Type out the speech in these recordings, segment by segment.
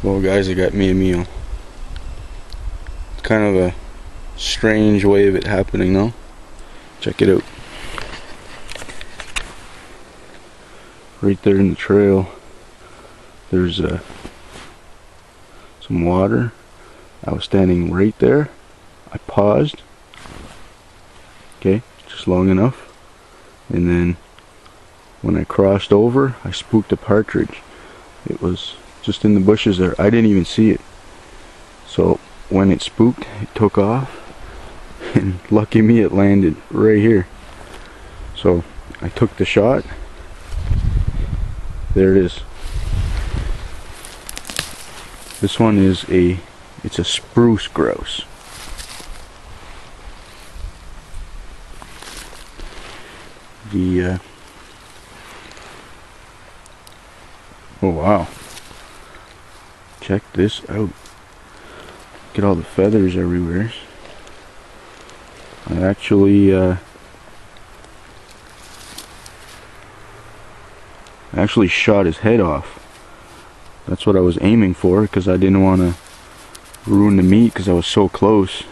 Well guys, I got me a meal. It's kind of a strange way of it happening though. Check it out. Right there in the trail, there's some water. I was standing right there. I paused. Okay, just long enough. And then when I crossed over, I spooked a partridge. It was just in the bushes there. I didn't even see it. So when it spooked, it took off. And lucky me, it landed right here. So I took the shot. There it is. This one is it's a spruce grouse. Oh wow. Check this out. Look at all the feathers everywhere. I actually shot his head off. That's what I was aiming for, because I didn't want to ruin the meat because I was so close.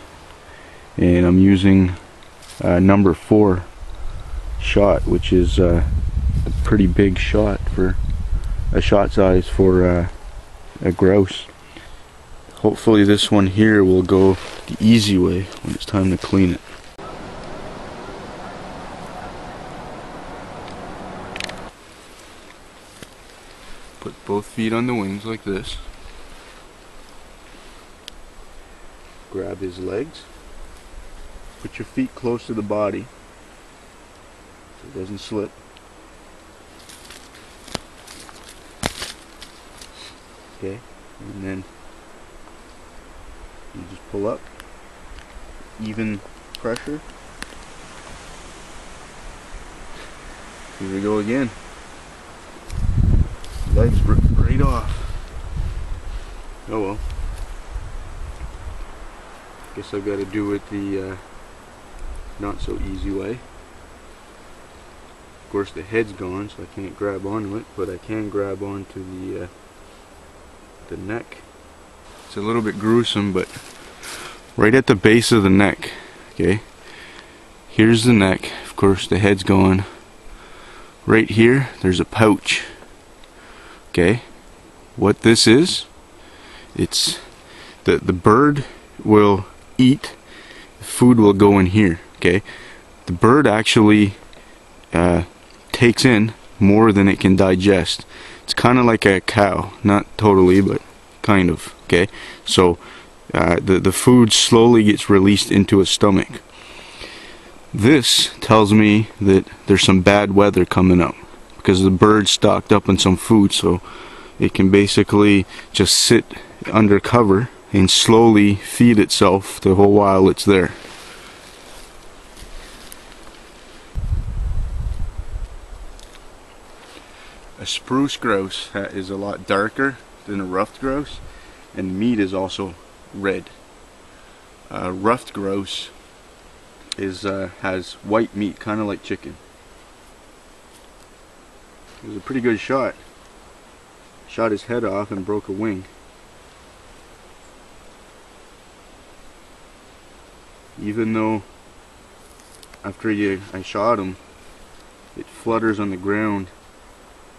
And I'm using number 4 shot, which is a pretty big shot for a shot size for a grouse. Hopefully this one here will go the easy way when it's time to clean it. Put both feet on the wings like this. Grab his legs. Put your feet close to the body so it doesn't slip. Okay, and then you just pull up. Even pressure. Here we go again. Legs right off. Oh well. Guess I've got to do it the not so easy way. Of course the head's gone, so I can't grab onto it, but I can grab onto the neck. It's a little bit gruesome, but right at the base of the neck, okay? Here's the neck. Of course the head's gone. Right here, there's a pouch. Okay, what this is, it's the bird will eat, food will go in here. Okay, the bird actually takes in more than it can digest. It's kind of like a cow, not totally, but kind of. Okay, so the food slowly gets released into its stomach. This tells me that there's some bad weather coming up, because the bird's stocked up on some food, so it can basically just sit under cover and slowly feed itself the whole while it's there. A spruce grouse is a lot darker than a ruffed grouse, and meat is also red. Ruffed grouse has white meat, kind of like chicken. It was a pretty good shot. Shot his head off and broke a wing. Even though after I shot him, it flutters on the ground.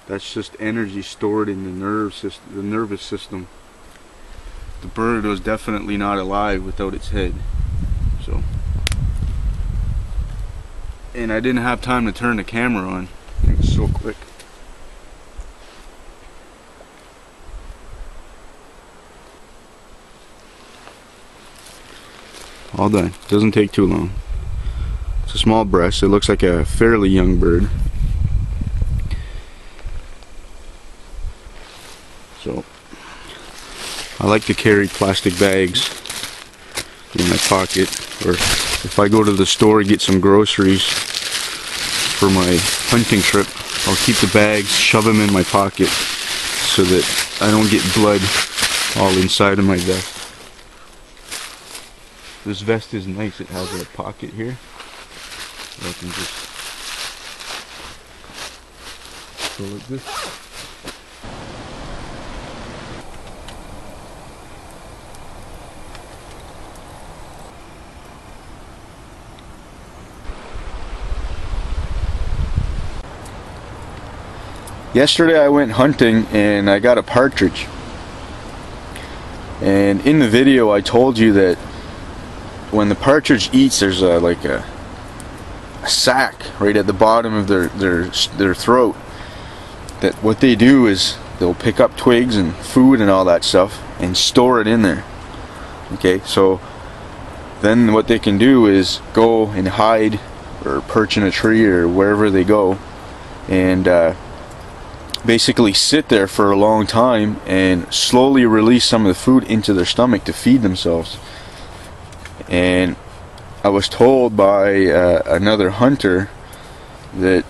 That's just energy stored in the nervous system. The bird was definitely not alive without its head. So, and I didn't have time to turn the camera on. It was so quick. All done. Doesn't take too long. It's a small breast. It looks like a fairly young bird. So I like to carry plastic bags in my pocket, or if I go to the store and get some groceries for my hunting trip, I'll keep the bags, shove them in my pocket so that I don't get blood all inside of my vest. This vest is nice. It has a pocket here. I can just go like this. Yesterday I went hunting and I got a partridge. And in the video I told you that when the partridge eats, there's like a sack right at the bottom of their throat. That what they do is they'll pick up twigs and food and all that stuff and store it in there. Okay, so then what they can do is go and hide or perch in a tree or wherever they go, and basically sit there for a long time and slowly release some of the food into their stomach to feed themselves. And I was told by another hunter that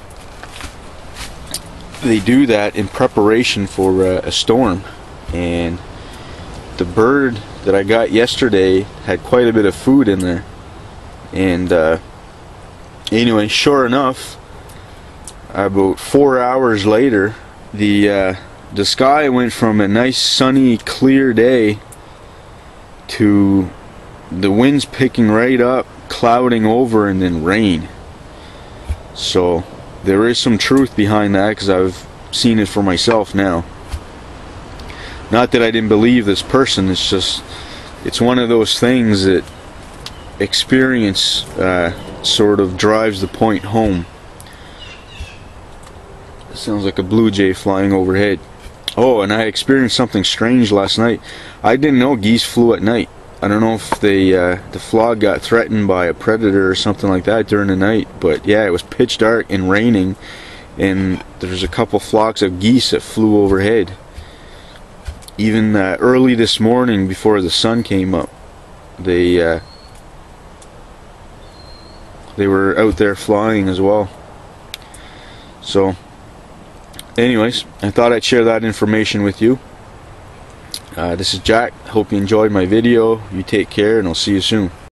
they do that in preparation for a storm. And the bird that I got yesterday had quite a bit of food in there. And anyway, sure enough, about 4 hours later, the sky went from a nice sunny clear day to the winds picking right up, clouding over, and then rain. So there is some truth behind that, because I've seen it for myself now. Not that I didn't believe this person, it's just, it's one of those things that experience sort of drives the point home. Sounds like a blue jay flying overhead. Oh, and I experienced something strange last night. I didn't know geese flew at night. I don't know if the flock got threatened by a predator or something like that during the night, but yeah, it was pitch dark and raining, and there's a couple flocks of geese that flew overhead. Even early this morning, before the sun came up, they were out there flying as well. So anyways, I thought I'd share that information with you. This is Jack. Hope you enjoyed my video. You take care, and I'll see you soon.